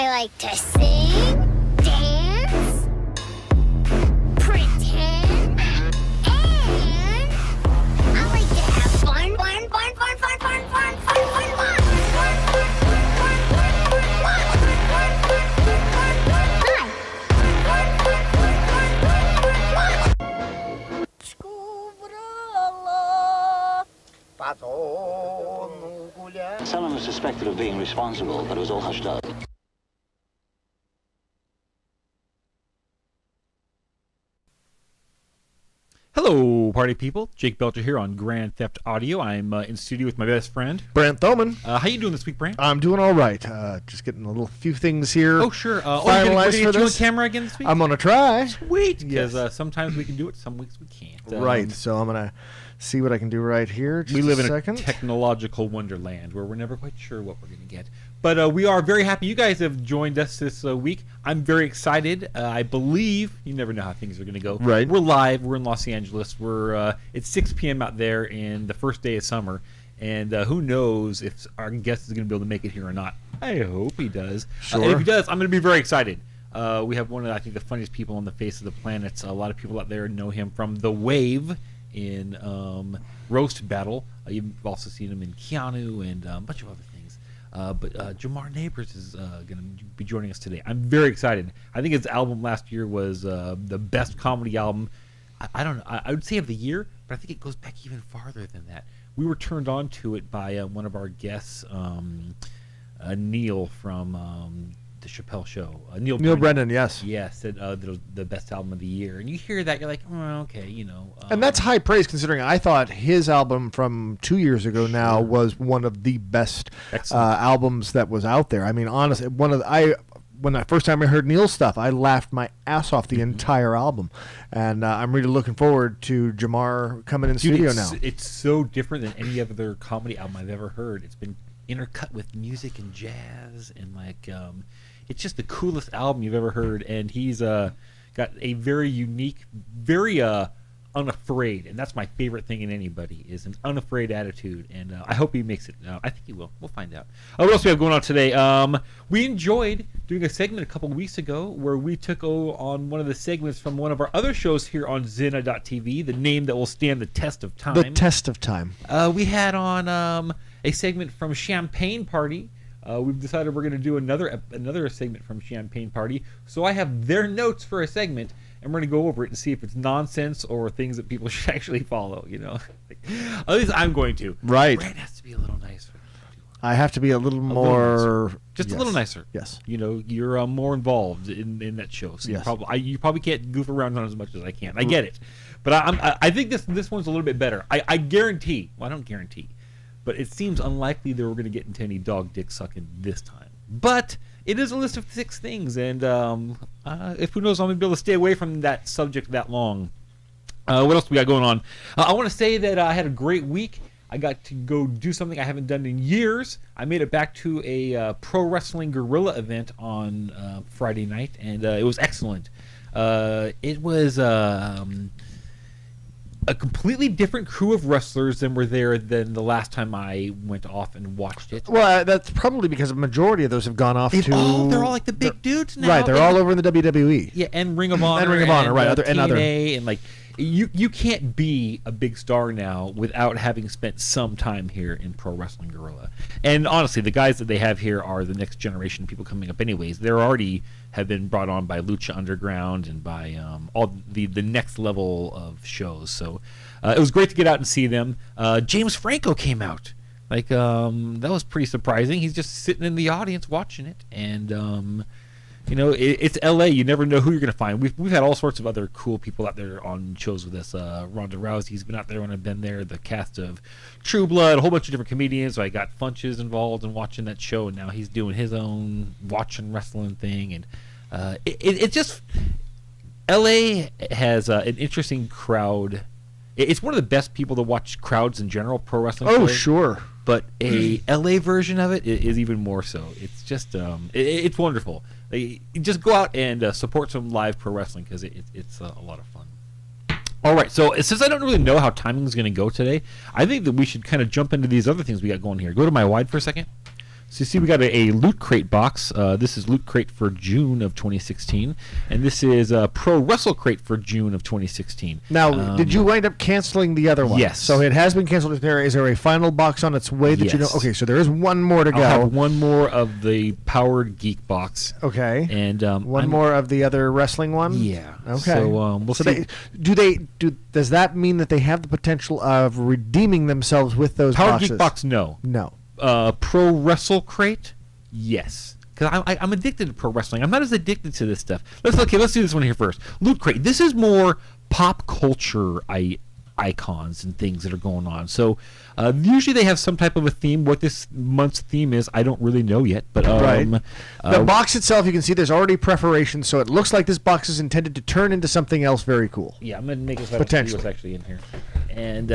I like to sing, dance, pretend, and I like to have fun. Someone was suspected of being responsible, but it was all hushed up. Hello, party people. Jake Belcher here on Grand Theft Audio. I'm in studio with my best friend, Brant Thoman. How you doing this week, Brant? I'm doing all right. Just getting a few things here. Oh, sure. Finalized we're for gonna this. do a camera again this week? I'm gonna try. Sweet, because Yes. sometimes we can do it, some weeks we can't. Right. So I'm gonna see what I can do right here. Just We live a in second. a technological wonderland where we're never quite sure what we're going to get. But we are very happy you guys have joined us this week. I'm very excited. I believe, you never know how things are going to go. Right. We're live. We're in Los Angeles. It's 6 p.m. out there in the first day of summer. And who knows if our guest is going to be able to make it here or not. I hope he does. Sure. And if he does, I'm going to be very excited. We have one of, I think, the funniest people on the face of the planet. A lot of people out there know him from The Wave in Roast Battle. You've also seen him in Keanu and a bunch of other things. But Jamar Neighbors is going to be joining us today. I'm very excited. I think his album last year was the best comedy album. I don't know. I would say of the year, but I think it goes back even farther than that. We were turned on to it by one of our guests, Neil from the Chappelle Show. Neil Brennan, yes. Yeah, said that it was the best album of the year. And you hear that, you're like, oh, okay, you know. And that's high praise considering I thought his album from 2 years ago now was one of the best albums that was out there. I mean, honestly, when the first time I heard Neil's stuff, I laughed my ass off the entire album. And I'm really looking forward to Jamar coming in studio now. It's so different than any other comedy album I've ever heard. It's been intercut with music and jazz and it's just the coolest album you've ever heard, and he's got a very unique, very unafraid, and that's my favorite thing in anybody is an unafraid attitude, and I hope he makes it. I think he will. We'll find out. What else we have going on today? We enjoyed doing a segment a couple weeks ago where we took on one of the segments from one of our other shows here on Zena.tv, the name that will stand the test of time. The test of time. We had on a segment from Champagne Party. We've decided we're going to do another segment from Champagne Party. So I have their notes for a segment, and we're going to go over it and see if it's nonsense or things that people should actually follow. You know, at least I'm going to. Right. Brad has to be a little nicer. I have to be a little more. Just yes. a little nicer. Yes. You know, you're more involved in that show, so yes. you probably can't goof around on as much as I can. I get it, but I think this one's a little bit better. I guarantee. Well, I don't guarantee. But it seems unlikely that we're going to get into any dog dick sucking this time. But it is a list of 6 things, and if who knows, I'm going to be able to stay away from that subject that long. What else we got going on? I want to say that I had a great week. I got to go do something I haven't done in years. I made it back to a pro wrestling guerrilla event on Friday night, and it was excellent. It was a completely different crew of wrestlers than were there than the last time I went off and watched it. Well, that's probably because a majority of those have gone off to. They're all like the big dudes now. Right, they're all over in the WWE. Yeah, and Ring of Honor. And Ring of Honor, right. TNA, and like you can't be a big star now without having spent some time here in Pro Wrestling Guerrilla. And honestly, the guys that they have here are the next generation of people coming up anyways. They're already have been brought on by Lucha Underground and by all the next level of shows. So it was great to get out and see them. James Franco came out. That was pretty surprising. He's just sitting in the audience watching it. And, it's L.A. You never know who you're going to find. We've had all sorts of other cool people out there on shows with us. Ronda Rousey's been out there when I've been there. The cast of True Blood, a whole bunch of different comedians. So I got Funches involved in watching that show, and now he's doing his own watching wrestling thing. And it just L.A. has an interesting crowd. It's one of the best people to watch crowds in general, pro wrestling. Oh, play. Sure. But a LA version of it is even more so. It's just it's wonderful. You just go out and support some live pro wrestling because it's a lot of fun. All right, so since I don't really know how timing is going to go today, I think that we should kind of jump into these other things we got going here. Go to my wide for a second. So you see we got a Loot Crate box. This is Loot Crate for June of 2016. And this is Pro Wrestle Crate for June of 2016. Now, did you wind up canceling the other one? Yes. So it has been canceled. Is there a final box on its way that you know? Yes. Okay, so there is one more to go. I'll have one more of the Powered Geek box. Okay. And one more of the other wrestling one? Yeah. Okay. So we'll see. Does that mean that they have the potential of redeeming themselves with those Powered boxes? Geek box, no. No. Pro Wrestle Crate, yes. Because I'm addicted to pro wrestling. I'm not as addicted to this stuff. Let's do this one here first. Loot Crate. This is more pop culture icons and things that are going on. So usually they have some type of a theme. What this month's theme is, I don't really know yet. But right. The box itself, you can see there's already preparation, so it looks like this box is intended to turn into something else very cool. Yeah, I'm gonna make it so I don't see what's actually in here. And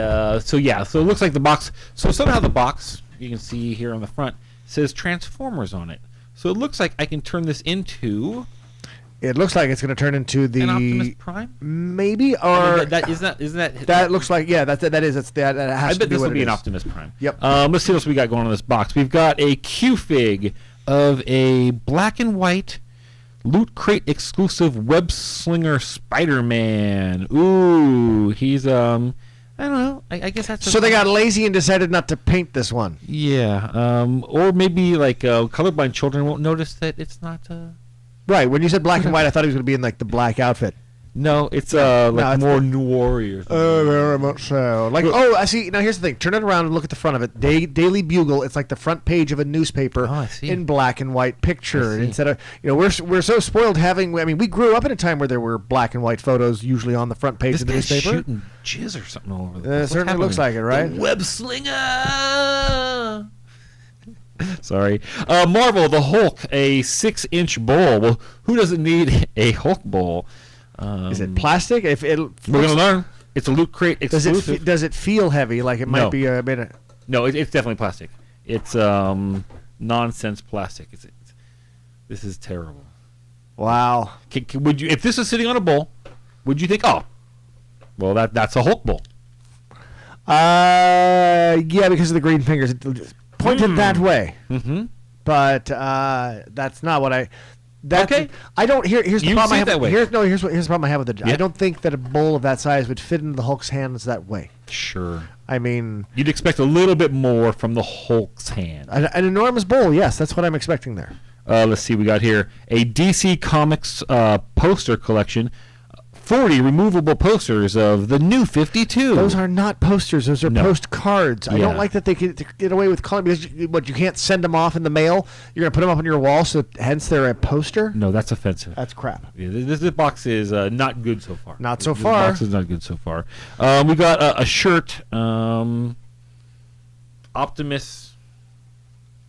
so it looks like the box. So somehow the box, you can see here on the front, says Transformers on it. So it looks like I can turn this into. It looks like it's going to turn into the an Optimus Prime, maybe, or I mean, isn't that that looks like that has I to bet be this what will be it an is. Optimus Prime. Yep. Let's see what else we got going on in this box. We've got a Q-Fig of a black and white Loot Crate exclusive web slinger Spider-Man. Ooh, he's I don't know. I guess that's so they got lazy and decided not to paint this one. Yeah. Or maybe like colorblind children won't notice that it's not. Right. When you said black and white, I thought he was going to be in like the black outfit. No, it's it's more noir or something. Very much so. Like, I see. Now here's the thing. Turn it around and look at the front of it. Daily Bugle. It's like the front page of a newspaper in black and white picture. Instead of, we're so spoiled having. I mean, we grew up in a time where there were black and white photos usually on the front page of the This guy's newspaper. shooting jizz or something all over the place. It certainly looks like it, right? The web slinger. Sorry. Marvel, the Hulk, a 6-inch bowl. Well, who doesn't need a Hulk bowl? Is it plastic? If it, we're gonna learn. It's a Loot Crate exclusive. Does it feel heavy? Like it might be a bit of... No, it's definitely plastic. It's nonsense plastic. This is terrible. Wow. Would you, if this was sitting on a bowl, would you think, oh, well that's a Hulk bowl? Yeah, because of the green fingers. It pointed that way. Mm-hmm. But that's not what I... Okay. I don't. Here's the problem I have. That way. Here's the problem I have with it. Yeah. I don't think that a bowl of that size would fit into the Hulk's hands that way. Sure. I mean, you'd expect a little bit more from the Hulk's hand. An enormous bowl. Yes, that's what I'm expecting there. Let's see. We got here a DC Comics poster collection. 40 removable posters of the New 52. Those are not posters. Those are postcards. I don't Yeah. like that they could get away with calling because you can't send them off in the mail. You're going to put them up on your wall, so hence they're a poster. No, that's offensive. That's crap. Yeah, this box is not good so far. Not so this far. Box is not good so far. We got a shirt. Optimus.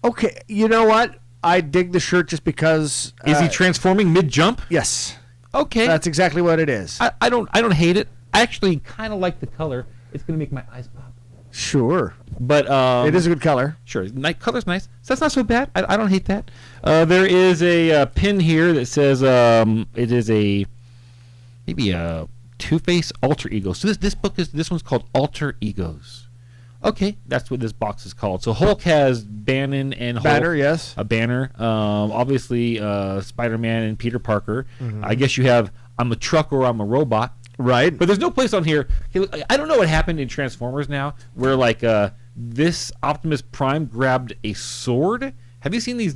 Okay, you know what? I dig the shirt just because. Is he transforming mid-jump? Yes. Okay. That's exactly what it is. I don't hate it. I actually kind of like the color. It's going to make my eyes pop. Sure. But it is a good color. Sure. Color's nice. So that's not so bad. I don't hate that. There is a pin here that says it is maybe a Two-Face alter ego. So this one's called Alter Egos. Okay, that's what this box is called. So Hulk has Bannon and Hulk. Banner, yes. A banner. Obviously, Spider-Man and Peter Parker. Mm-hmm. I guess you have I'm a truck or I'm a robot. Right. But there's no place on here. Hey, look, I don't know what happened in Transformers now, where like this Optimus Prime grabbed a sword. Have you seen these?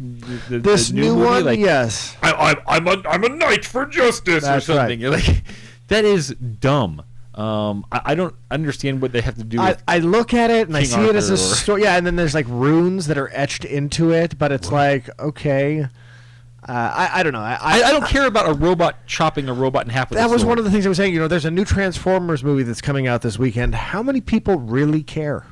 This the new movie? one, like, yes. I'm a knight for justice That's or something. right. You're like, that is dumb. I don't understand what they have to do with I look at it and I King see it as a Arthur or- story. Yeah, and then there's like runes that are etched into it, but it's like, okay. I don't know. I don't care about a robot chopping a robot in half with That a was sword. one of the things I was saying. There's a new Transformers movie that's coming out this weekend. How many people really care?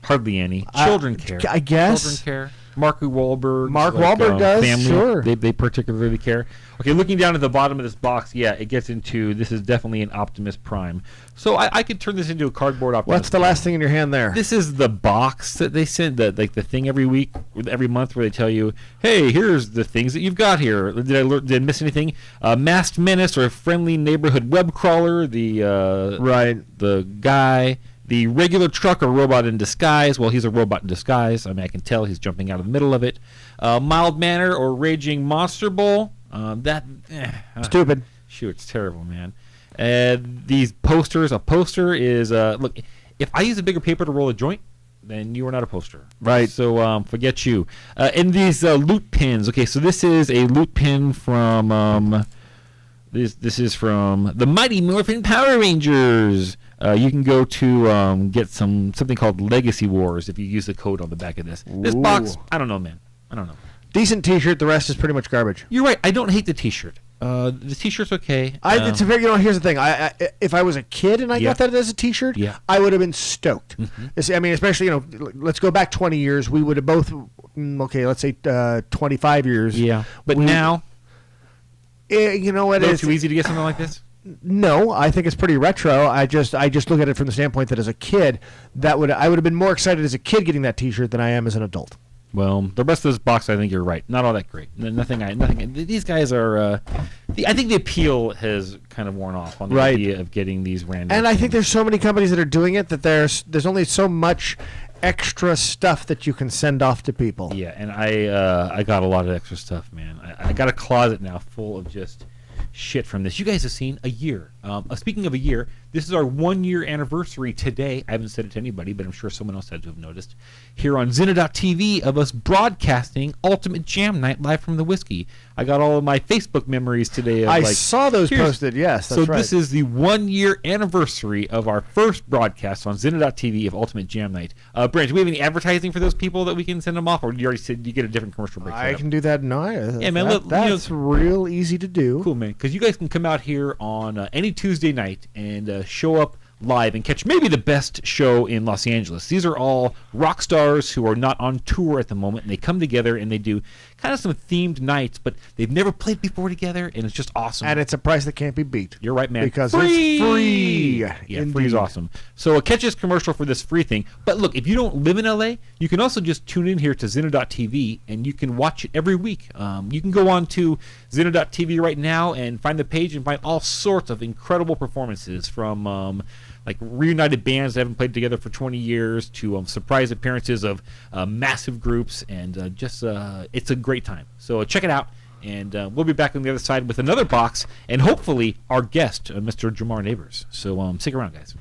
Hardly any. Children care. I guess. Children care. Mark Wahlberg. does, family, sure. They particularly care. Okay, looking down at the bottom of this box, yeah, it gets into, this is definitely an Optimus Prime. So I could turn this into a cardboard Optimus What's the last thing in your hand there? This is the box that they send, the thing every month where they tell you, hey, here's the things that you've got here. Did I miss anything? Masked Menace or Friendly Neighborhood Web Crawler, the right. the guy, The regular truck, a robot in disguise. Well, he's a robot in disguise. I mean, I can tell he's jumping out of the middle of it. Mild manner or raging monster bowl. Stupid. Shoot, it's terrible, man. These posters. A poster is look. If I use a bigger paper to roll a joint, then you are not a poster. Right. So forget you. And these loot pins. Okay, so this is a loot pin from this is from the Mighty Morphin Power Rangers. You can go to get something called Legacy Wars if you use the code on the back of this. This box, I don't know, man. I don't know. Decent T-shirt. The rest is pretty much garbage. You're right. I don't hate the T-shirt. The T-shirt's okay. It's a very, here's the thing. If I was a kid and I got that as a T-shirt, I would have been stoked. I mean, especially, let's go back 20 years. We would have both, let's say 25 years. Yeah. But now, you know what? It's too easy to get something like this. No, I think it's pretty retro. I just look at it from the standpoint that as a kid, I would have been more excited as a kid getting that T-shirt than I am as an adult. Well, the rest of this box, I think you're right. Not all that great. Nothing. These guys are. I think the appeal has kind of worn off on the idea of getting these random. And I think there's so many companies that are doing it that there's only so much extra stuff that you can send off to people. Yeah, and I got a lot of extra stuff, man. I got a closet now full of just shit from this. You guys have seen a year. Speaking of a year, this is our 1 year anniversary today. I haven't said it to anybody, but I'm sure someone else had to have noticed. Here on Zena.tv of us broadcasting Ultimate Jam Night live from the Whiskey. I got all of my Facebook memories today. I saw those posted, yes, that's right. This is the 1 year anniversary of our first broadcast on Zena.tv of Ultimate Jam Night. Brent, do we have any advertising for those people that we can send them off, or you already said you get a different commercial break? I can do that now. Yeah, man, that's real easy to do. Cool, man, because you guys can come out here on any Tuesday night and show up live and catch maybe the best show in Los Angeles. These are all rock stars who are not on tour at the moment, and they come together and they do kind of some themed nights, but they've never played before together, and it's just awesome. And it's a price that can't be beat. You're right, man. Because it's free. Yeah, free is awesome. So catch this commercial for this free thing. But look, if you don't live in LA, you can also just tune in here to Zena.tv, and you can watch it every week. You can go on to Zena.tv right now and find the page and find all sorts of incredible performances from like reunited bands that haven't played together for 20 years to surprise appearances of massive groups, and just it's a great time. So check it out, and we'll be back on the other side with another box and hopefully our guest, Mr. Jamar Neighbors. So stick around, guys.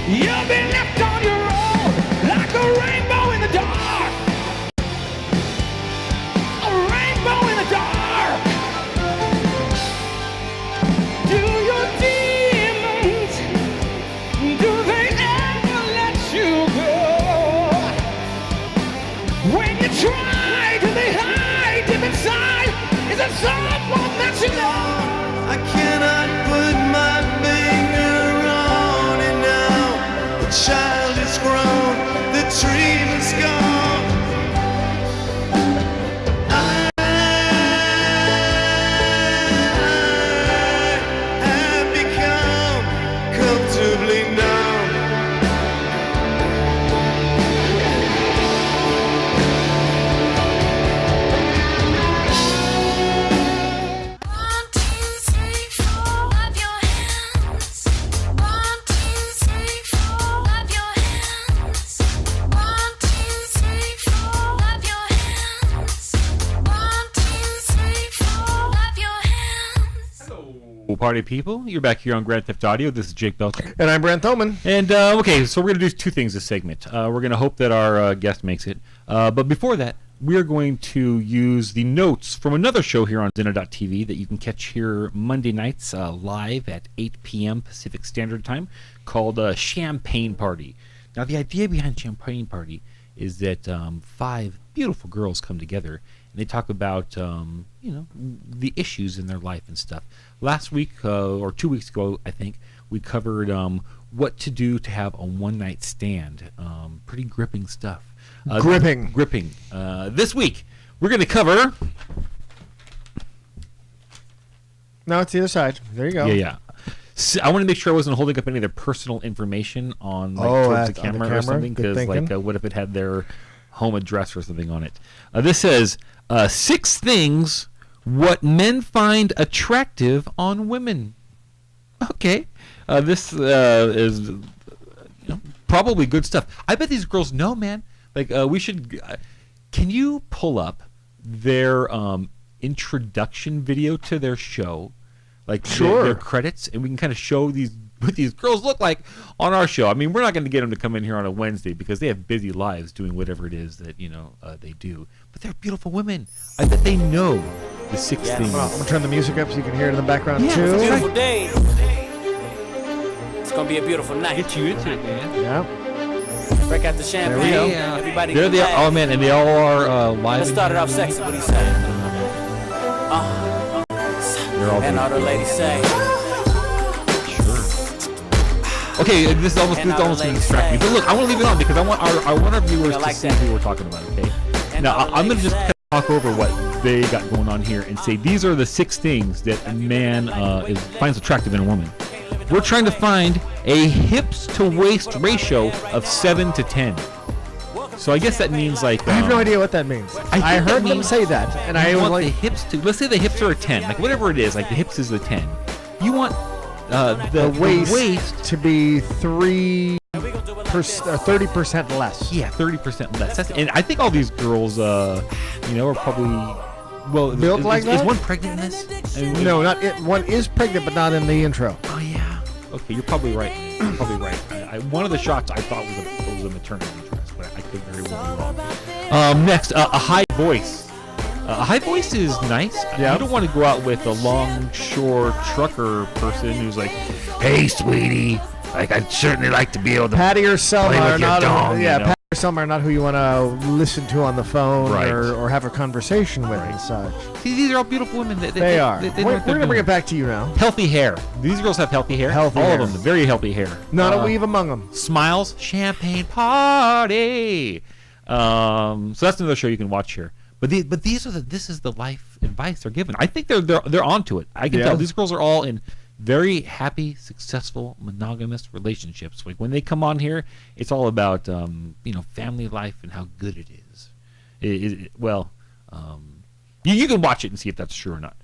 You've been left on your own like a rainbow in the dark. A rainbow in the dark. Do your demons, do they ever let you go? When you try, do they hide deep inside? Is it someone that you know? I cannot put my finger on it now. The child is grown, the dream is gone. I have become comfortably numb. Well, party people, you're back here on Grand Theft Audio. This is Jake Belcher. And I'm Brent Thoman. And, okay, so we're going to do two things this segment. We're going to hope that our guest makes it. But before that, we are going to use the notes from another show here on Zena.tv that you can catch here Monday nights live at 8 p.m. Pacific Standard Time, called Champagne Party. Now, the idea behind Champagne Party is that 5 beautiful girls come together and they talk about, the issues in their life and stuff. Last week, or 2 weeks ago, I think, we covered what to do to have a one-night stand. Pretty gripping stuff. Gripping. This week, we're going to cover... No, it's the other side. There you go. Yeah. So I want to make sure I wasn't holding up any of their personal information on towards the camera or something, because what if it had their home address or something on it? This says 6 things what men find attractive on women. Okay, this is probably good stuff. I bet these girls know, man. Like we should. Can you pull up their introduction video to their show? Like their credits, and we can kind of show what these girls look like on our show. I mean, we're not going to get them to come in here on a Wednesday because they have busy lives doing whatever it is that they do. But they're beautiful women. I bet they know the 6 things. Well, I'm gonna turn the music up so you can hear it in the background too. It's a beautiful day. It's gonna be a beautiful night. Get you into it, man. Yeah. Break out the champagne. There we go. Everybody. There they are. Oh man, and they all are live. Let's start it off sexy. What do you say? They're all And all the ladies say. Okay, this is almost going to distract me. But look, I want to leave it on because I want our viewers to see who we're talking about, okay? Now, I'm going to just talk over what they got going on here and say these are the 6 things that a man finds attractive in a woman. We're trying to find a hips to waist ratio of 7 to 10. So I guess that means like... I have no idea what that means. I heard them say that, and I was want like... the hips to... Let's say the hips are a 10. Like whatever it is, like the hips is a 10. You want... the waist to be 30% less. Yeah, 30% less. And I think all these girls, are probably built like that. Is one pregnant in this? I mean, No, not it. One is pregnant, but not in the intro. Oh yeah. Okay, you're probably right. One of the shots I thought was a maternity dress, but I could very well be wrong. Next, a high voice. A high voice is nice. Yeah. You don't want to go out with a longshore trucker person who's like, "Hey, sweetie, like I'd certainly like to be able to." Patty or Selma play are with your not. dong, Patty or Selma are not who you want to listen to on the phone Right. or have a conversation with and such. See, these are all beautiful women. They are. They know We're what they're going to bring doing. it back to you now. Healthy hair. These girls have healthy hair. Healthy all hair. of them, very healthy hair. Not a weave among them. Smiles, champagne party. So that's another show you can watch here. But this is the life advice they're given. I think they're onto it. I can tell these girls are all in very happy, successful, monogamous relationships. Like when they come on here, it's all about family life and how good it is. You can watch it and see if that's true or not.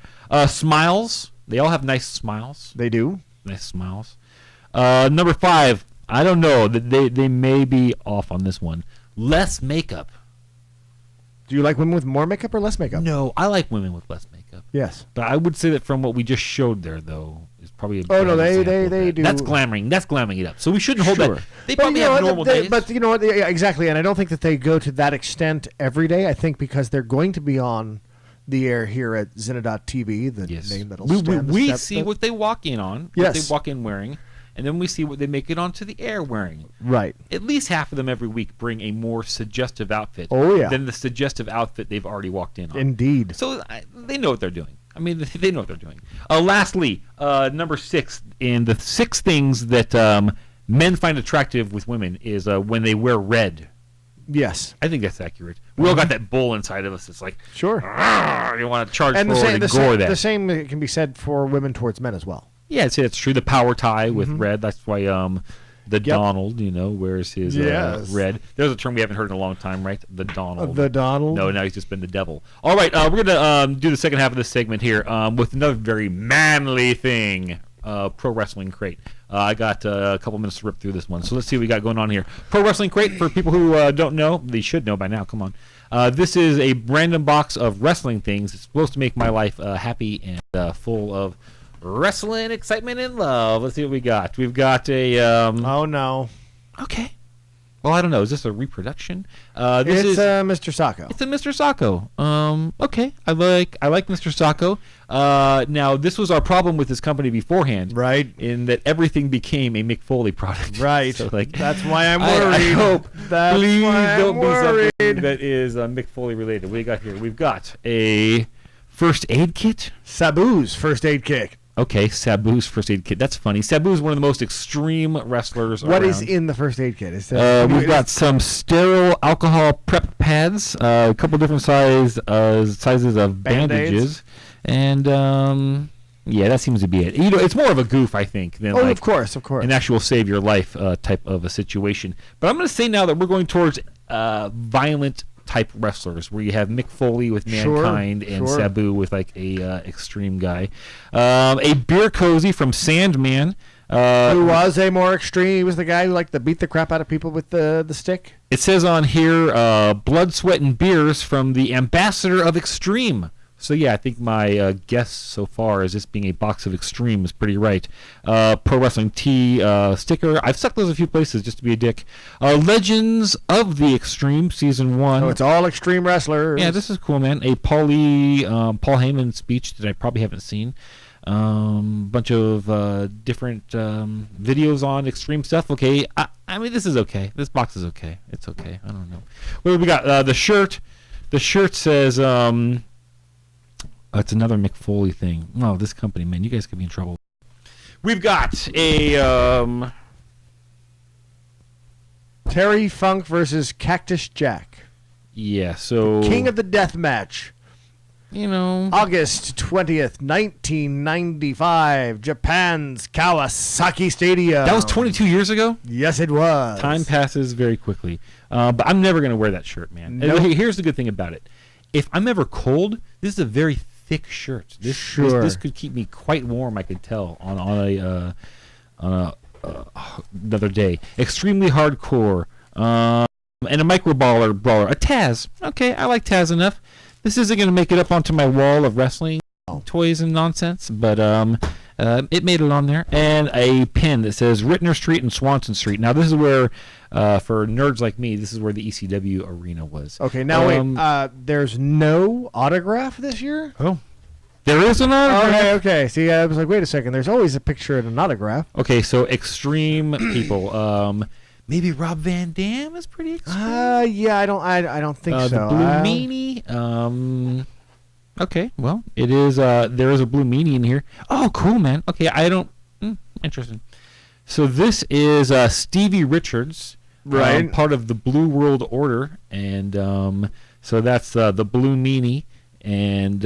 Smiles. They all have nice smiles. They do. Nice smiles. Number 5. I don't know. They may be off on this one. Less makeup. Do you like women with more makeup or less makeup? No, I like women with less makeup. Yes. But I would say that from what we just showed there, though, is probably a Oh, no, bad example they of that. do. That's glamoring it up. So we shouldn't hold Sure. that. They probably have normal days. But you know what? Yeah, exactly. And I don't think that they go to that extent every day. I think because they're going to be on the air here at Zena.tv, the name that'll stand the we step see that- what they walk in on, what they walk in wearing, and then we see what they make it onto the air wearing. Right. At least half of them every week bring a more suggestive outfit than the suggestive outfit they've already walked in on. Indeed. So they know what they're doing. I mean, they know what they're doing. Lastly, number 6 in the 6 things that men find attractive with women is when they wear red. Yes. I think that's accurate. We all got that bull inside of us. It's like, sure. You want to charge And forward and gore that. the same can be said for women towards men as well. Yeah, it's true. The power tie with red. That's why Donald, wears his red. There's a term we haven't heard in a long time, right? The Donald. The Donald. No, now he's just been the devil. All right, we're going to do the second half of this segment here with another very manly thing, Pro Wrestling Crate. I got a couple minutes to rip through this one, so let's see what we got going on here. Pro Wrestling Crate, for people who don't know, they should know by now, come on. This is a random box of wrestling things. It's supposed to make my life happy and full of Wrestling, excitement, and love. Let's see what we got. We've got a. Oh no. Okay. Well, I don't know. Is this a reproduction? It's Mr. Sacco. It's a Mr. Sacco. Okay. I like Mr. Sacco. Now, this was our problem with this company beforehand. Right. In that everything became a Mick Foley product. Right. So, like, that's why I'm worried. I hope. That's please why don't I'm be worried. something that is Mick Foley related. What do you got here? We've got a first aid kit. Sabu's first aid kit. Okay, Sabu's first aid kit. That's funny. Sabu is one of the most extreme wrestlers What around. is in the first aid kit? We've got some sterile alcohol prep pads, a couple different sizes of bandages, and yeah, that seems to be it. It's more of a goof, I think, than of course. an actual save your life type of a situation. But I'm going to say now that we're going towards violent type wrestlers, where you have Mick Foley with Mankind and Sabu with like a extreme guy. A beer cozy from Sandman. Who was a more extreme? He was the guy who liked to beat the crap out of people with the stick. It says on here, Blood, Sweat, and Beers from the Ambassador of Extreme. So yeah, I think my guess so far is this being a box of Extreme is pretty right. Pro Wrestling Tee sticker. I've stuck those a few places just to be a dick. Legends of the Extreme Season 1. So it's all extreme wrestlers. Yeah, this is cool, man. A Paul Heyman speech that I probably haven't seen. Bunch of different videos on extreme stuff. Okay, I mean, this is okay. This box is okay. It's okay. I don't know. What do we got? The shirt. The shirt says it's another Mick Foley thing. No, this company, man, you guys could be in trouble. We've got a Terry Funk versus Cactus Jack. Yeah, so King of the Death Match. August 20th, 1995, Japan's Kawasaki Stadium. That was 22 years ago? Yes, it was. Time passes very quickly. But I'm never going to wear that shirt, man. Nope. Here's the good thing about it. If I'm ever cold, this is a very thick shirt. This could keep me quite warm, I could tell, on another day. Extremely hardcore. And a micro brawler. A Taz. Okay, I like Taz enough. This isn't going to make it up onto my wall of wrestling toys and nonsense, but it made it on there. And a pin that says Rittner Street and Swanson Street. Now, this is where, for nerds like me, this is where the ECW arena was. Okay, now wait. There's no autograph this year? Oh. There is an autograph? Okay. See, I was like, wait a second. There's always a picture and an autograph. Okay, so extreme people. Maybe Rob Van Dam is pretty extreme. Yeah, I don't think so. The Blue Meanie. Okay, well, it is. There is a Blue Meanie in here. Oh, cool, man. Okay, interesting. So this is Stevie Richards, right? Part of the Blue World Order, and so that's the Blue Meanie, and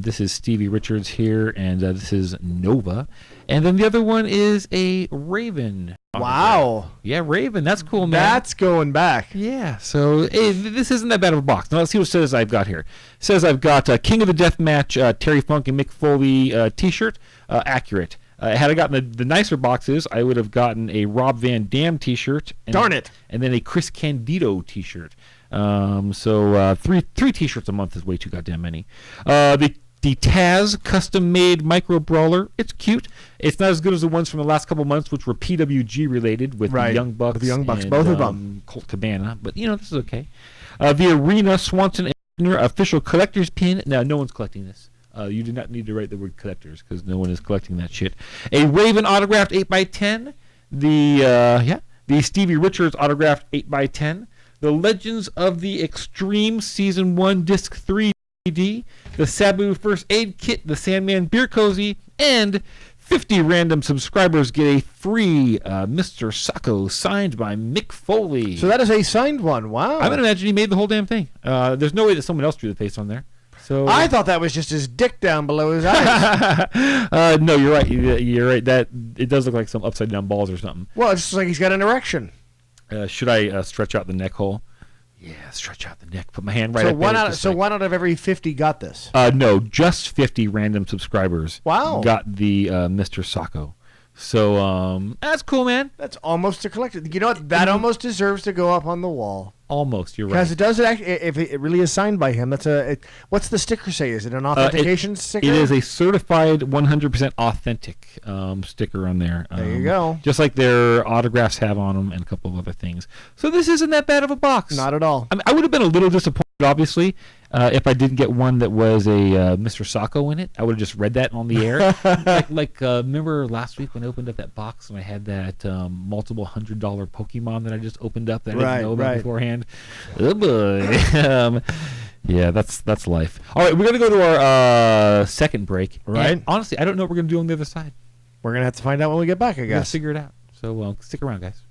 this is Stevie Richards here, and this is Nova, and then the other one is a Raven. Wow. Yeah, Raven. That's cool, man. That's going back. Yeah. So this isn't that bad of a box. Now let's see what it says I've got here. It says I've got King of the Death Match Terry Funk and Mick Foley T-shirt. Accurate. Had I gotten the nicer boxes, I would have gotten a Rob Van Dam T-shirt. Darn it. And then a Chris Candido T-shirt. So three T-shirts a month is way too goddamn many. The Taz custom-made micro brawler. It's cute. It's not as good as the ones from the last couple months, which were PWG related with the Young Bucks. With the Young Bucks, and, both of them. Colt Cabana, but this is okay. The Arena Swanson official collector's pin. Now, no one's collecting this. You do not need to write the word collectors because no one is collecting that shit. A Raven autographed 8x10. The Stevie Richards autographed 8x10. The Legends of the Extreme Season 1 Disc 3 DVD, the Sabu First Aid Kit, the Sandman Beer Cozy, and 50 random subscribers get a free Mr. Sacco signed by Mick Foley. So that is a signed one. Wow. I would imagine he made the whole damn thing. There's no way that someone else drew the face on there. So I thought that was just his dick down below his eyes. No, you're right. You're right. That it does look like some upside down balls or something. Well, it's just like he's got an erection. Should I stretch out the neck hole? Yeah, stretch out the neck. Put my hand right up there. So one out of every 50 got this? No, just 50 random subscribers. Wow. Got the Mr. Sacco. So that's cool, man. That's almost a collector. You know what? That almost deserves to go up on the wall. Almost, you're right. Because it does actually, if it really is signed by him, what's the sticker say? Is it an authentication sticker? It is a certified 100% authentic sticker on there. There you go. Just like their autographs have on them and a couple of other things. So this isn't that bad of a box. Not at all. I mean, I would have been a little disappointed, obviously, if I didn't get one that was a Mr. Sacco in it. I would have just read that on the air. Remember last week when I opened up that box and I had that multiple $100 Pokemon that I just opened up that I didn't know about beforehand? Oh boy. Yeah, that's life. All right, we're going to go to our second break. Right. And honestly, I don't know what we're going to do on the other side. We're going to have to find out when we get back, I We're going to guess. figure it out. So stick around, guys.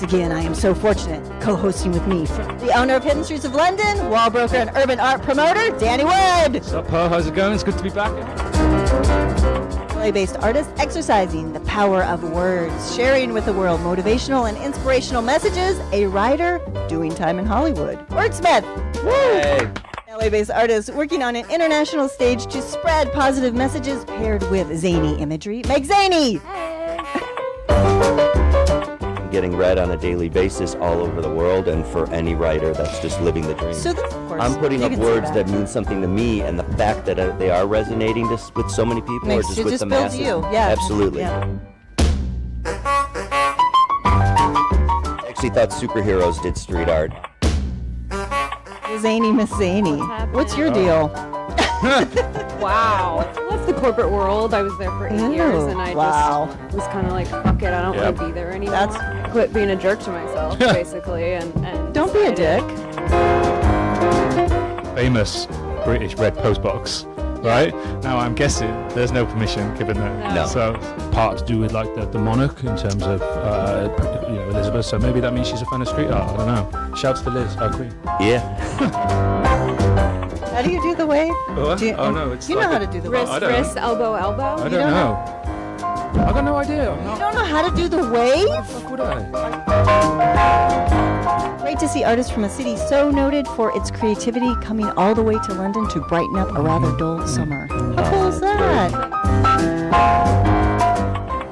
Again, I am so fortunate co-hosting with me the owner of Hidden Streets of London, wall broker and urban art promoter, Danny Wood. What's up, Pearl? How's it going? It's good to be back. LA-based artist exercising the power of words, sharing with the world motivational and inspirational messages, a writer doing time in Hollywood. Wordsmith. Hey. LA-based artist working on an international stage to spread positive messages paired with zany imagery. Meg Zany. Getting read on a daily basis all over the world, and for any writer that's just living the dream. So this, of course, I'm putting you up can say words that mean something to me, and the fact that they are resonating with so many people, Makes or just it with just the builds masses. you. Yeah. Absolutely. Yeah. I actually thought superheroes did street art. Zany Miss Zany. What's your deal? Wow. I left the corporate world. I was there for 8 years, and I just was kind of like, fuck it, I don't want to be there anymore. I quit being a jerk to myself, basically, and don't be a dick. Famous British red postbox, right? Now I'm guessing there's no permission given that. No. So part to do with like the monarch in terms of Elizabeth. So maybe that means she's a fan of street art. I don't know. Shouts to Liz, our queen. Yeah. How do you do the wave? No, it's you like know how to do the wave. wrist, elbow, elbow. I don't know. I got no idea. You don't know how to do the wave? Fuck would I? Great to see artists from a city so noted for its creativity coming all the way to London to brighten up a rather dull summer. How cool is that?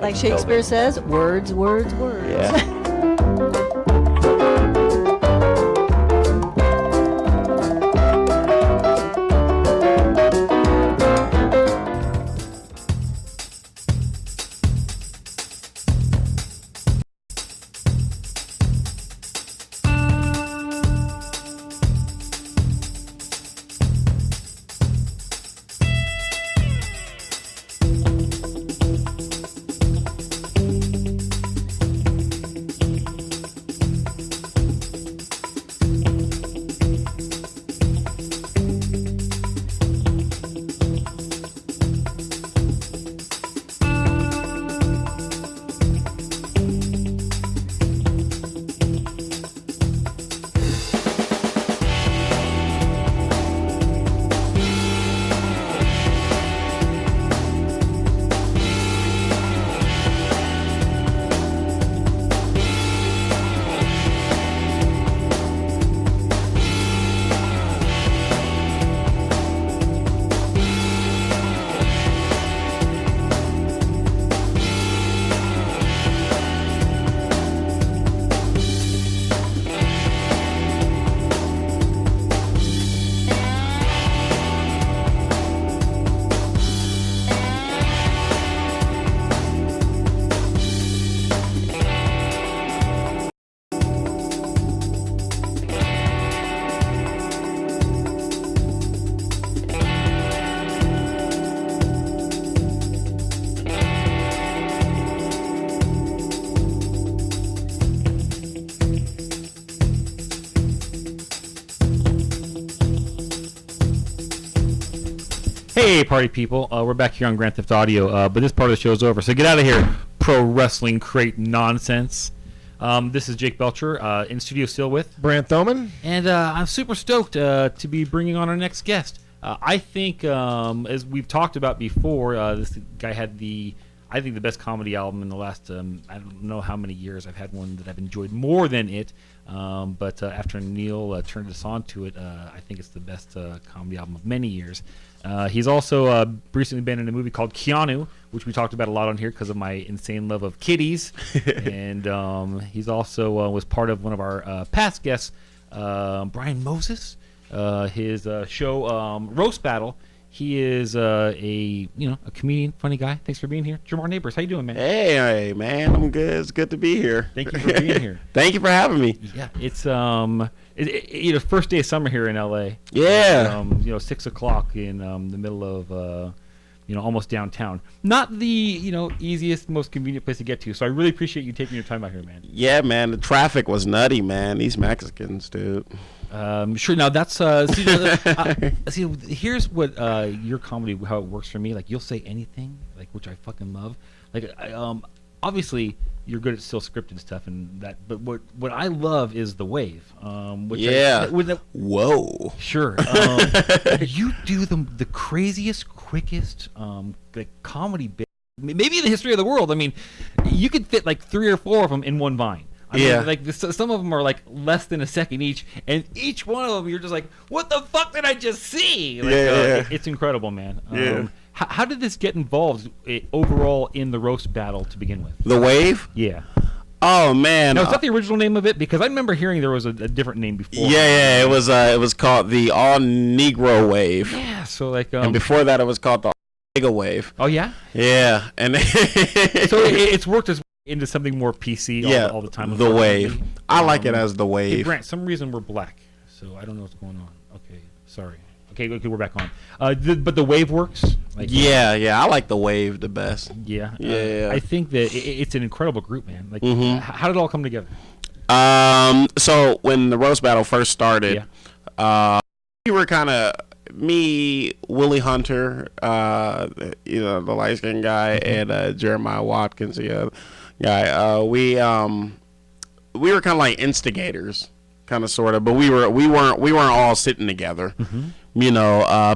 Like Shakespeare says, words, words, words. Yeah. Hey, party people. We're back here on Grand Theft Audio, but this part of the show is over, so get out of here, pro wrestling crate nonsense. This is Jake Belcher, in studio still with Brant Thoman. And I'm super stoked to be bringing on our next guest. I think, as we've talked about before, this guy had the I think the best comedy album in the last, I don't know how many years I've had one that I've enjoyed more than it. But after Neil turned us on to it, I think it's the best comedy album of many years. He's also recently been in a movie called Keanu, which we talked about a lot on here because of my insane love of kitties. And he's also was part of one of our past guests, Brian Moses, his show Roast Battle. He is a comedian, funny guy. Thanks for being here. Jamar Neighbors, how you doing, man? Hey, man, I'm good. It's good to be here. Thank you for being here. Thank you for having me. Yeah, it's first day of summer here in LA. Yeah. 6 o'clock in the middle of almost downtown. Not the easiest, most convenient place to get to. So I really appreciate you taking your time out here, man. Yeah, man. The traffic was nutty, man. These Mexicans, dude. Sure. Now that's see. Here's what your comedy, how it works for me. Like you'll say anything, like which I fucking love. Like obviously you're good at still scripted stuff and that, but what I love is the wave. Which Whoa. Sure. You do the craziest, quickest like comedy bit maybe in the history of the world. I mean, you could fit like 3 or 4 of them in one Vine. I mean, like some of them are like less than a second each, and each one of them you're just like, what the fuck did I just see? Like, it's incredible, man. How did this get involved overall in the roast battle to begin with? The Wave? Yeah. Oh man. Now, is that the original name of it? Because I remember hearing there was a different name before. Yeah. It was called the All Negro Wave. Yeah. So like. And before that, it was called the Mega Wave. Oh yeah. Yeah, and so it's worked as into something more PC all the time. The Wave. I like it as the Wave. Hey, Grant, some reason we're black, so I don't know what's going on. Okay, sorry. Okay, we're back on. But the Wave works. Like, I like the Wave the best. Yeah. I think that it's an incredible group, man. Like, how did it all come together? So when the roast battle first started, we were kind of me, Willie Hunter, the light skinned guy, and Jeremiah Watkins, the other guy. We were kind of like instigators, kind of sort of, but we weren't all sitting together.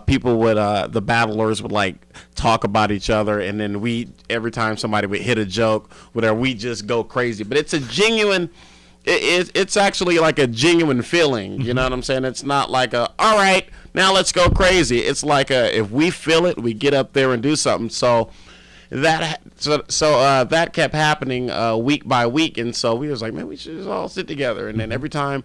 People would the battlers would like talk about each other, and then every time somebody would hit a joke, whatever, we just go crazy. But it's a genuine. It's actually like a genuine feeling. You know what I'm saying? It's not like all right, now let's go crazy. It's like if we feel it, we get up there and do something. So that kept happening week by week, and so we was like, man, we should just all sit together. And then every time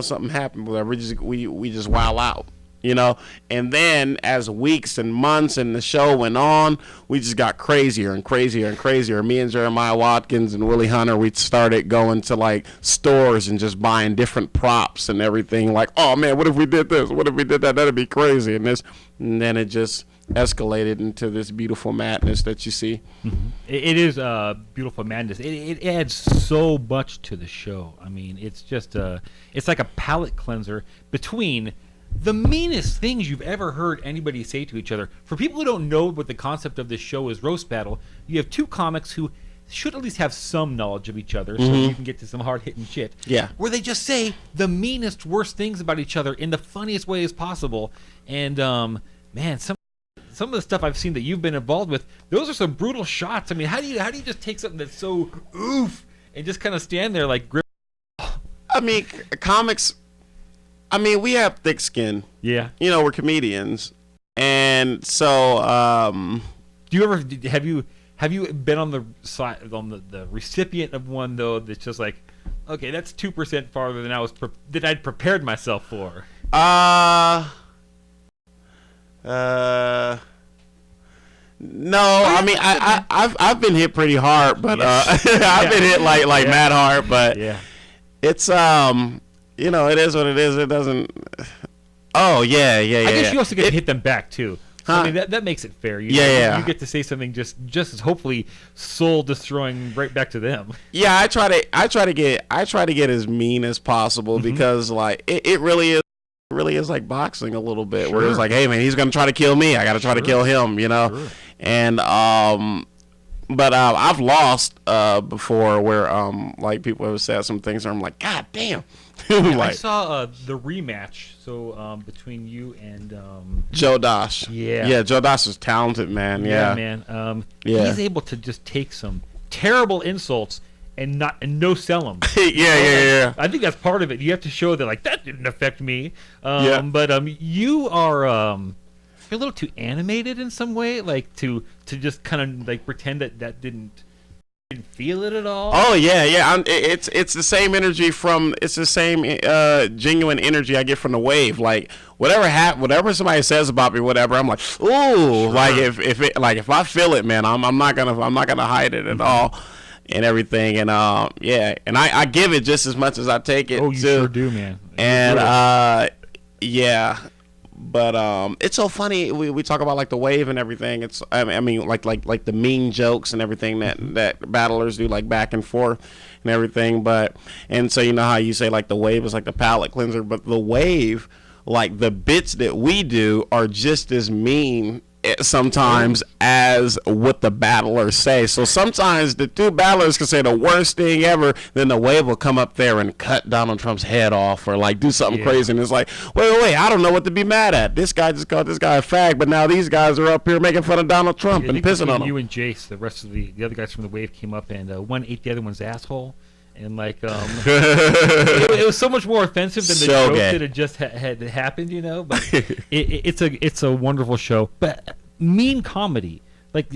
something happened, whatever, we just wow out. And then as weeks and months and the show went on, we just got crazier and crazier and crazier. Me and Jeremiah Watkins and Willie Hunter, we started going to like stores and just buying different props and everything. Like, oh man, what if we did this? What if we did that? That'd be crazy. And then it just escalated into this beautiful madness that you see. It is beautiful madness. It adds so much to the show. I mean, it's just it's like a palate cleanser between the meanest things you've ever heard anybody say to each other. For people who don't know what the concept of this show is, Roast Battle, you have 2 comics who should at least have some knowledge of each other, so you can get to some hard-hitting shit. Yeah. Where they just say the meanest, worst things about each other in the funniest ways possible. And man, some of the stuff I've seen that you've been involved with, those are some brutal shots. I mean, how do you just take something that's so oof and just kind of stand there like grip? I mean, comics. I mean, we have thick skin. Yeah. We're comedians. And so do you ever have you been on the side on the recipient of one though that's just like, okay, that's 2% farther than I'd prepared myself for? No, I mean I've been hit pretty hard, but I've been hit like mad hard, but it's it is what it is. It doesn't. Oh yeah. I guess you also get to hit them back too. So, I mean that makes it fair. You get to say something just as hopefully soul destroying right back to them. Yeah, I try to get as mean as possible because like it really is like boxing a little bit where it's like, hey man, he's gonna try to kill me, I gotta try to kill him, and But I've lost before where like people have said some things where I'm like, God damn. Like, I saw the rematch, so between you and Joe Dosh. Yeah, Joe Dosh is talented, man. Yeah, man. He's able to just take some terrible insults and no sell them. yeah. I think that's part of it. You have to show that like that didn't affect me. But you are you're a little too animated in some way, like to just kind of like pretend that didn't feel it at all. Oh yeah. It's the same energy it's the same genuine energy I get from the wave. Like whatever somebody says about me, whatever, I'm like, ooh, sure. Like if I feel it, man, I'm not gonna hide it at all, and everything, and and I give it just as much as I take it. Oh, you sure do, man. And yeah. But it's so funny. We talk about like the wave and everything. It's I mean like the mean jokes and everything that battlers do, like back and forth and everything. But and so you know how you say like the wave is like the palate cleanser, but the wave, like the bits that we do are just as mean sometimes as what the battlers say. So sometimes the two battlers can say the worst thing ever, then the wave will come up there and cut Donald Trump's head off or like do something crazy, and it's like, wait, I don't know what to be mad at. This guy just called this guy a fag, but now these guys are up here making fun of Donald Trump and pissing on him. You and Jace, the rest of the other guys from the wave came up, and one ate the other one's asshole. And like, it was so much more offensive than the joke that had just had happened, you know. But it's a wonderful show. But mean comedy, like,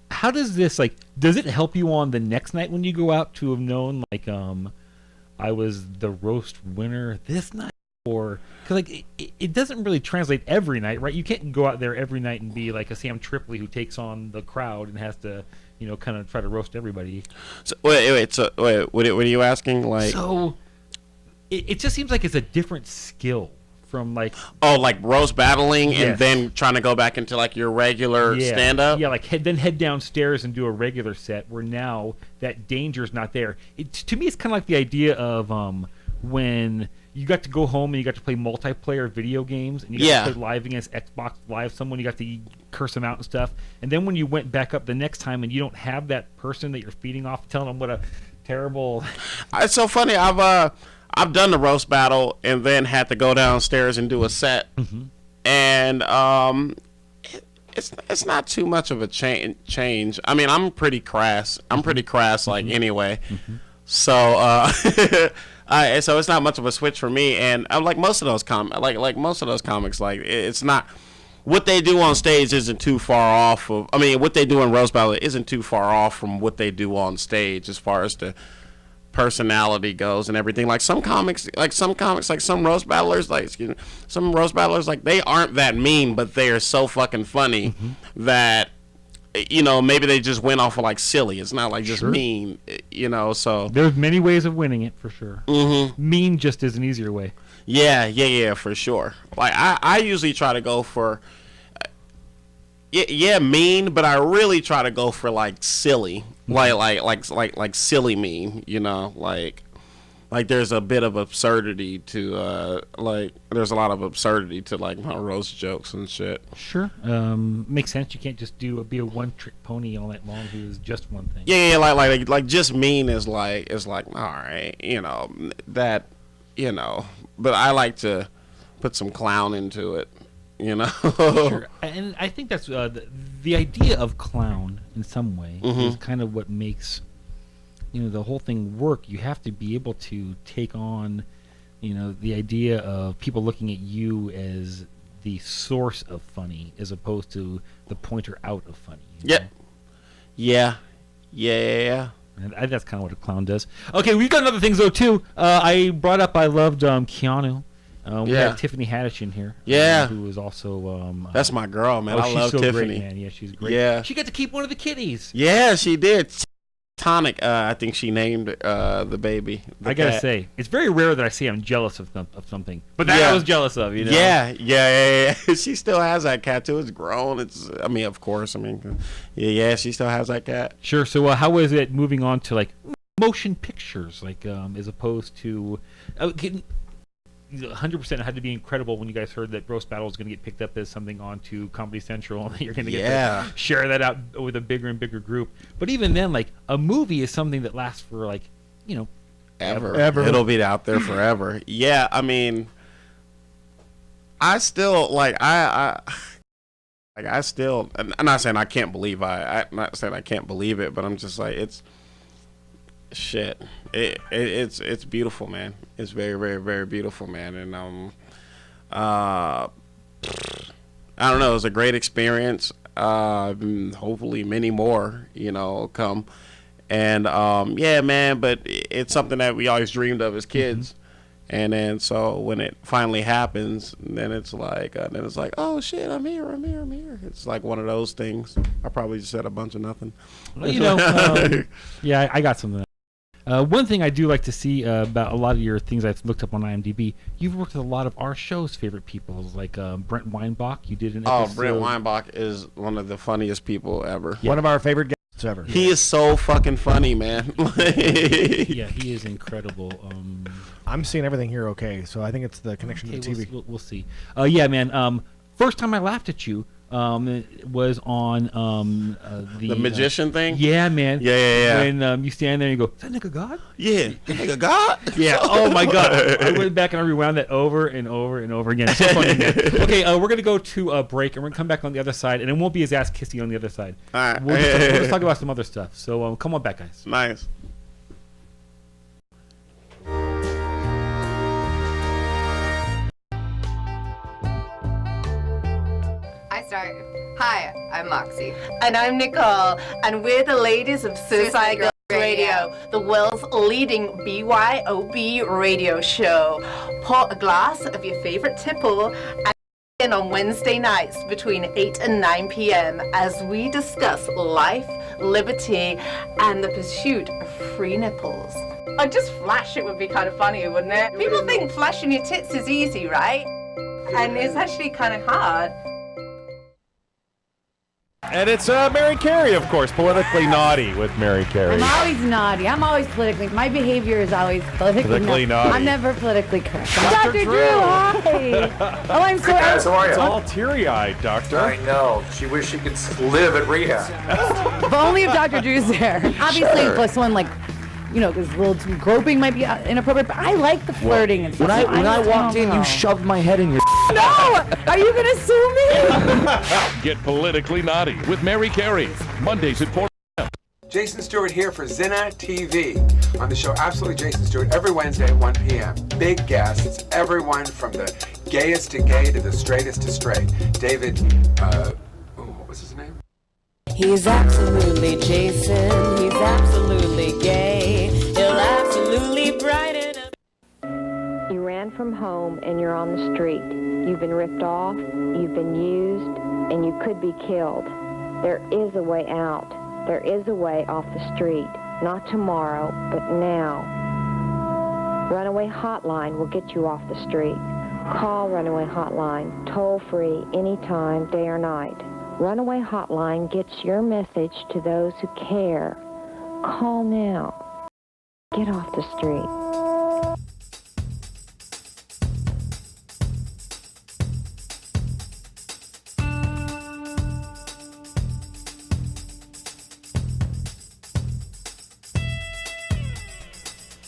how does this like? Does it help you on the next night when you go out to have known like, I was the roast winner this night, or because like it doesn't really translate every night, right? You can't go out there every night and be like a Sam Tripoli who takes on the crowd and has to, you know, kind of try to roast everybody. So, wait. What are you asking? Like, so it just seems like it's a different skill from like like roast battling and then trying to go back into like your regular stand up. Yeah, like head downstairs and do a regular set where now that danger's not there. To me, it's kind of like the idea of when you got to go home and you got to play multiplayer video games and you got to play live against Xbox Live someone, you got to curse them out and stuff. And then when you went back up the next time and you don't have that person that you're feeding off, telling them what a terrible... It's so funny. I've done the roast battle and then had to go downstairs and do a set. Mm-hmm. And it's not too much of a change. I mean, I'm pretty crass. Like, anyway. Mm-hmm. So... so it's not much of a switch for me, and I'm like most of those comics, like it's not what they do on stage isn't too far off of. I mean, what they do in roast battle isn't too far off from what they do on stage as far as the personality goes and everything. Like some roast battlers, like they aren't that mean, but they are so fucking funny that. You know, maybe they just went off of like silly. It's not like just mean, you know. So there's many ways of winning it for sure. Mm-hmm. Mean just is an easier way. Yeah, for sure. Like I usually try to go for mean, but I really try to go for like silly, like silly mean. You know, like there's a bit of absurdity to there's a lot of absurdity to like my roast jokes and shit. Sure. Makes sense. You can't just be a one trick pony all night long who is just one thing. Yeah, like just mean is like all right, you know, that, you know, but I like to put some clown into it, you know. Sure. And I think that's the idea of clown in some way is kind of what makes, you know, the whole thing work. You have to be able to take on, you know, the idea of people looking at you as the source of funny as opposed to the pointer out of funny. Yeah. And that's kind of what a clown does. Okay, we've done other things though too. I brought up I loved Keanu. We had Tiffany Haddish in here. Who is also that's my girl, man. I love so Tiffany. Great, man. Yeah, she's great. Yeah, she got to keep one of the kitties. Yeah, she did. Tonic, I think she named the baby. I gotta say, it's very rare that I say I'm jealous of something, but that I was jealous of. You know? Yeah. She still has that cat too. It's grown. I mean, of course. I mean, yeah. She still has that cat. Sure. So, how is it moving on to like motion pictures, like as opposed to? 100% had to be incredible when you guys heard that Roast Battle is going to get picked up as something onto Comedy Central, and you're going to get to share that out with a bigger and bigger group. But even then, like, a movie is something that lasts for, like, you know, ever. It'll be out there forever. Yeah, I mean, I still like I still. I'm not saying I can't believe I'm not saying I can't believe it, but I'm just like, it's shit. It's beautiful, man. It's very, very, very beautiful, man. And I don't know. It was a great experience. Hopefully, many more, come. And yeah, man. But it's something that we always dreamed of as kids. And then so when it finally happens, then it's like, oh shit, I'm here. It's like one of those things. I probably just said a bunch of nothing. Well, yeah, I got something. One thing I do like to see about a lot of your things I've looked up on IMDb, you've worked with a lot of our show's favorite people, like Brent Weinbach. You did an episode. Oh, Brent Weinbach is one of the funniest people ever. Yeah. One of our favorite guests ever. He is so fucking funny, man. Yeah, he is incredible. I'm seeing everything here okay, so I think it's the connection to the TV. We'll see. Yeah, man. First time I laughed at you was on the magician thing. Yeah, man. Yeah. When you stand there and you go, "Is that nigga God?" Yeah, that nigga God. Yeah. Oh my God. I went back and I rewound that over and over and over again. It's so funny, man. Okay, we're gonna go to a break and we're gonna come back on the other side, and it won't be as ass kissy on the other side. All right. We'll just talk about some other stuff. So come on back, guys. Nice. Hi, I'm Moxie. And I'm Nicole. And we're the ladies of Suicide Girls Radio, the world's leading BYOB radio show. Pour a glass of your favorite tipple and in on Wednesday nights between 8 and 9 p.m. as we discuss life, liberty, and the pursuit of free nipples. Oh, just flash it would be kind of funny, wouldn't it? People think flashing your tits is easy, right? And it's actually kind of hard. And it's Mary Carey, of course, politically naughty with Mary Carey. I'm always naughty. I'm always politically. My behavior is always politically naughty. I'm never politically correct. Dr. Drew, hi. Oh, I'm sorry. Hey guys, how are you? It's all teary-eyed, Doctor. I know. She wished she could live at rehab. But only if Dr. Drew's there. Obviously, if someone like, because a little too groping might be inappropriate, but I like the flirting and stuff. When I walked in, you shoved my head in your. No! Are you going to sue me? Get politically naughty with Mary Carey. Mondays at 4 p.m. Jason Stewart here for Zinna TV. On the show Absolutely Jason Stewart every Wednesday at 1 p.m. Big guests, everyone from the gayest to gay to the straightest to straight. David, what was his name? He's absolutely Jason. He's absolutely gay. He'll absolutely brighten up. You ran from home and you're on the street. You've been ripped off, you've been used, and you could be killed. There is a way out. There is a way off the street. Not tomorrow, but now. Runaway Hotline will get you off the street. Call Runaway Hotline, toll free, anytime, day or night. Runaway Hotline gets your message to those who care. Call now. Get off the street.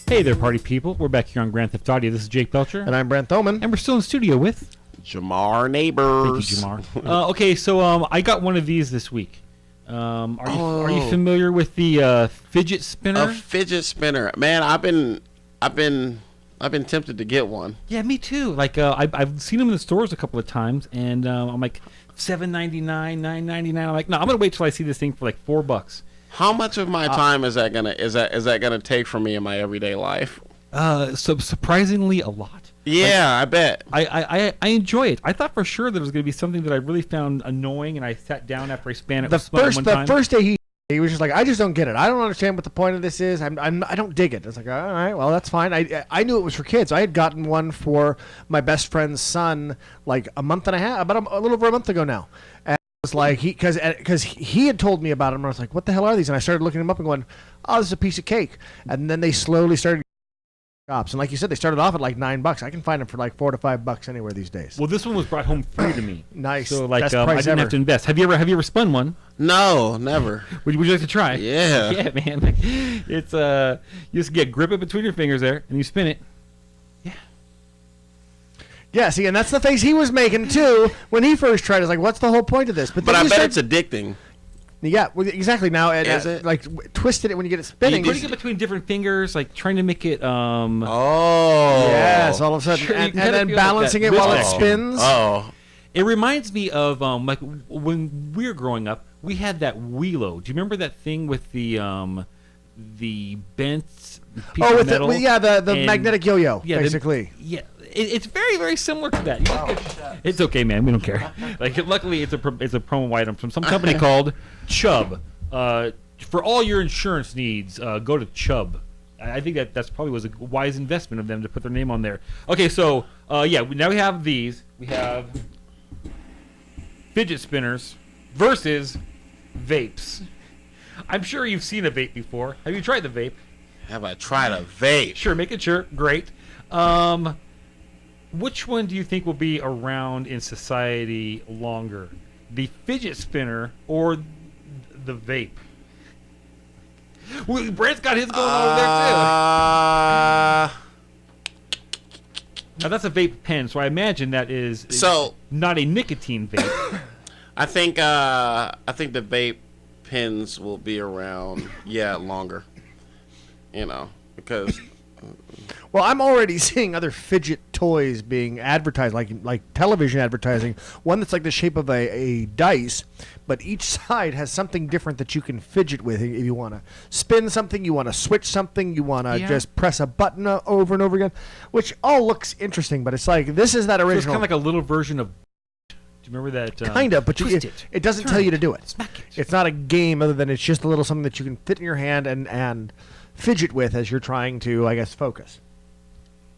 Hey there, party people. We're back here on Grand Theft Audio. This is Jake Belcher. And I'm Brent Thoman. And we're still in studio with... Jamar Neighbors. Thank you, Jamar. Okay, so I got one of these this week. Are you familiar with the fidget spinner? A fidget spinner, man. I've been tempted to get one. Yeah, me too. Like I've seen them in the stores a couple of times, and I'm like $7.99, $9.99. I'm like, no, I'm gonna wait till I see this thing for like $4. How much of my time is that gonna take from me in my everyday life? So surprisingly a lot. Yeah, I bet. I enjoy it. I thought for sure that it was going to be something that I really found annoying, and I sat down after I span it. The first day he was just like, I just don't get it. I don't understand what the point of this is. I don't dig it. I was like, all right, well, that's fine. I knew it was for kids. I had gotten one for my best friend's son like a month and a half, about a little over a month ago now. And it was like, because he had told me about them, and I was like, what the hell are these? And I started looking them up and going, oh, this is a piece of cake. And then they slowly started shops. And like you said, they started off at like $9. I can find them for like $4 to $5 anywhere these days. Well, this one was brought home free to me. Nice. So like Best I price didn't ever. have to invest. Have you ever spun one? No, never. Would you like to try? Yeah. Yeah, man. Like, it's you just grip it between your fingers there and you spin it. Yeah, see, and that's the face he was making too when he first tried. It's like, what's the whole point of this? But then I you bet said- it's addicting. Yeah, well, exactly. Now, Is it? like twisted it when you get it spinning. Putting it between different fingers, like trying to make it. Oh. Yes, all of a sudden, Sure, you and kinda then feel like balancing that it while it wrist spins. Oh. It reminds me of like when we were growing up, we had that Wheelo. Do you remember that thing with the bent piece of With metal? the and- magnetic yo-yo, yeah, basically. It's very, very similar to that. It's okay, man. We don't care. Like, luckily, it's a promo item from some company called Chubb. For all your insurance needs, go to Chubb. I think that's probably was a wise investment of them to put their name on there. Okay, so now we have these. We have fidget spinners versus vapes. I'm sure you've seen a vape before. Have you tried the vape? Have I tried a vape? Sure, making sure. Great. Which one do you think will be around in society longer? The fidget spinner or the vape? Well, Brent's got his going over there too. Now that's a vape pen, so I imagine that is not a nicotine vape. I think the vape pens will be around longer. Because Well, I'm already seeing other fidget toys being advertised, like television advertising. One that's like the shape of a dice, but each side has something different that you can fidget with. If you want to spin something, you want to switch something, you want to just press a button over and over again, which all looks interesting. But it's like this is that original. So it's kind of like a little version of. Do you remember that? Kind of, but twist it doesn't tell you to do it. Smack it. It's not a game other than it's just a little something that you can fit in your hand and fidget with as you're trying to, I guess, focus.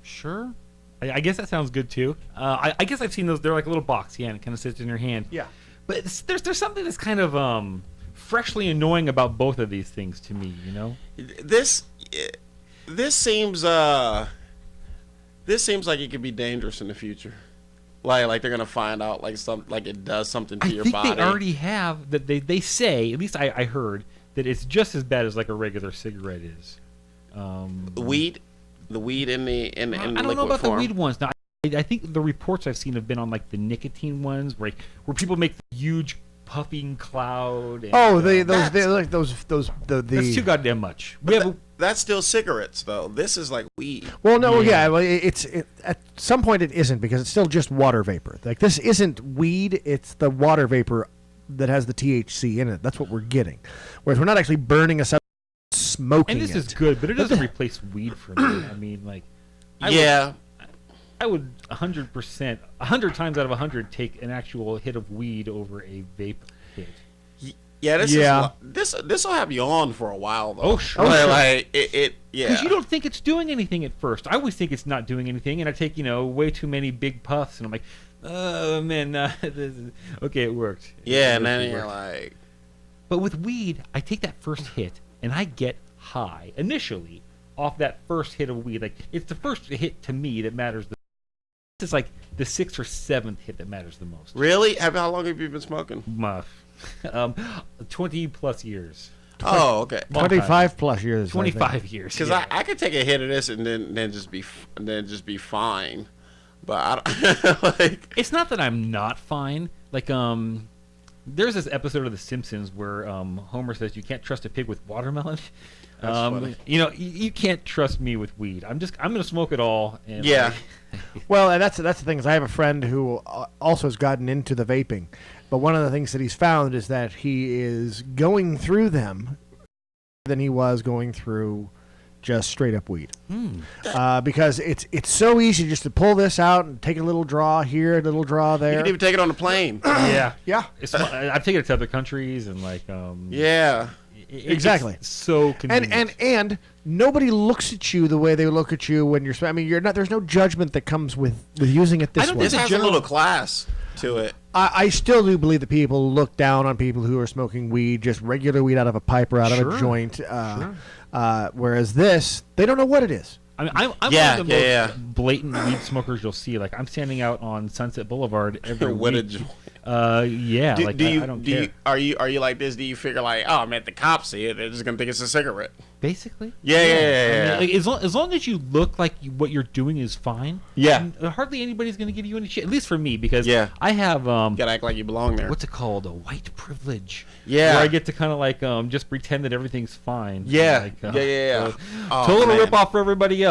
Sure. I guess that sounds good too. I guess I've seen those. They're like a little box, and it kind of sits in your hand. Yeah. But there's something that's kind of freshly annoying about both of these things to me. this seems like it could be dangerous in the future. Like they're gonna find out like it does something to your body. I think they already have that. They say, at least I heard, that it's just as bad as like a regular cigarette is. The weed in the I don't liquid know about form. the weed ones. Now, I think the reports I've seen have been on like the nicotine ones, where people make the huge puffing cloud. And, that's too goddamn much. That's still cigarettes, though. This is like weed. Well, no, yeah, well, it's at some point it isn't because it's still just water vapor. Like this isn't weed; it's the water vapor that has the THC in it. That's what we're getting. Whereas we're not actually burning a substance, smoking. And this it. is good, but it doesn't replace weed for me. I mean, like, I would 100%, 100 times out of 100 take an actual hit of weed over a vape hit. Yeah, this will have you on for a while though. Oh sure, like because you don't think it's doing anything at first. I always think it's not doing anything, and I take way too many big puffs, and I'm like, oh man, okay, it worked. Yeah, and then you're like, but with weed, I take that first hit, and I get high initially off that first hit of weed. Like it's the first hit to me that matters. It's like the 6th or 7th hit that matters the most. Really? How long have you been smoking? 20 plus years. Oh, okay. 25 plus years. 25 years. Because I could take a hit of this and then just be fine, but I don't, like. It's not that I'm not fine. Like there's this episode of The Simpsons where Homer says you can't trust a pig with watermelon. That's funny. You can't trust me with weed. I'm gonna smoke it all. And yeah. Well, and that's the thing is I have a friend who also has gotten into the vaping, but one of the things that he's found is that he is going through them than he was going through just straight up weed. Because it's so easy just to pull this out and take a little draw here, a little draw there. You can even take it on the plane. Yeah. I've taken it to other countries and like yeah. Exactly. It's so convenient. And nobody looks at you the way they look at you when you're. I mean, you're not. There's no judgment that comes with using it this way. This has a little class to it. I still do believe that people look down on people who are smoking weed, just regular weed out of a pipe or out of a joint. Whereas this, they don't know what it is. I mean, I'm one of the most blatant weed smokers you'll see. Like, I'm standing out on Sunset Boulevard every week. Yeah. I don't care. Are you like this? Do you figure like, oh man, the cops see it, they're just gonna think it's a cigarette? Basically. Yeah. I mean, like, as long as you look like what you're doing is fine. Yeah. Hardly anybody's gonna give you any shit. At least for me, because I have you gotta act like you belong there. What's it called? A white privilege. Yeah. Where I get to kind of like just pretend that everything's fine. Yeah. Like, Yeah. Total rip off for everybody else.